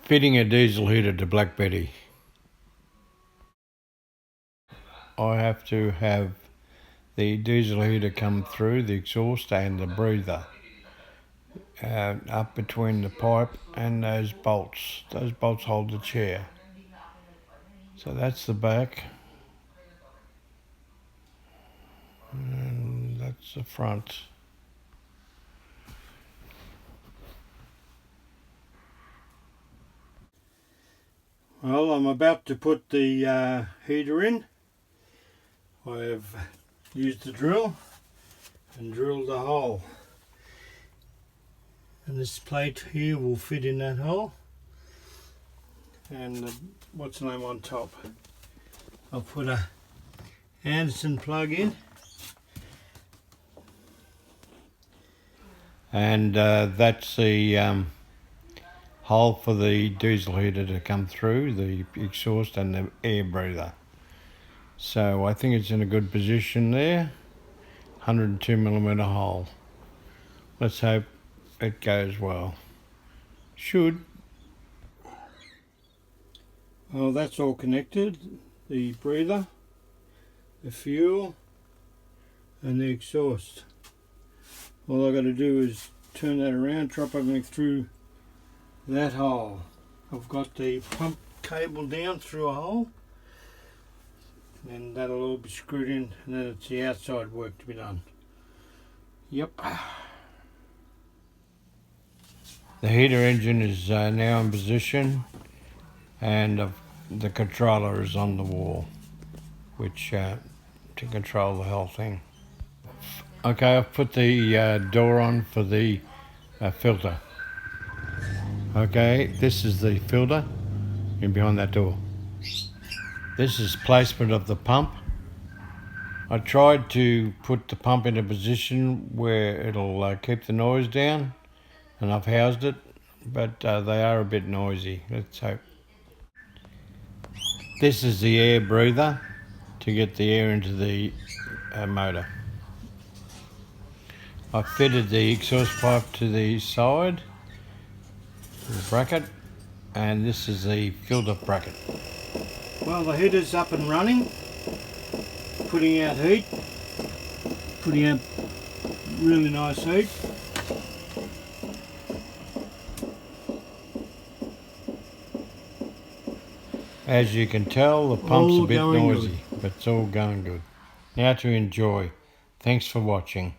Fitting a diesel heater to Black Betty. I have to have the diesel heater come through the exhaust and the breather up between the pipe and those bolts. Those bolts hold the chair. So that's the back. And that's the front. Well, I'm about to put the heater in. I have used the drill and drilled the hole. And this plate here will fit in that hole. And what's the name on top? I'll put a Anderson plug in. And that's the hole for the diesel heater to come through, the exhaust and the air breather. So I think it's in a good position there. 102mm hole. Let's hope it goes well. Should. Well, that's all connected. The breather, the fuel and the exhaust. All I've got to do is turn that around, drop everything through that hole. I've got the pump cable down through a hole, and that'll all be screwed in, and then it's the outside work to be done. Yep. The heater engine is now in position, and the controller is on the wall, which to control the whole thing. Okay, I've put the door on for the filter. Okay, this is the filter in behind that door. This is placement of the pump. I tried to put the pump in a position where it'll keep the noise down, and I've housed it, but they are a bit noisy. Let's hope. This is the air breather to get the air into the motor. I've fitted the exhaust pipe to the side, the bracket, and this is the filter bracket. Well, the heater's up and running, putting out heat, putting out really nice heat. As you can tell, the pump's a bit noisy, but it's all going good. Now to enjoy. Thanks for watching.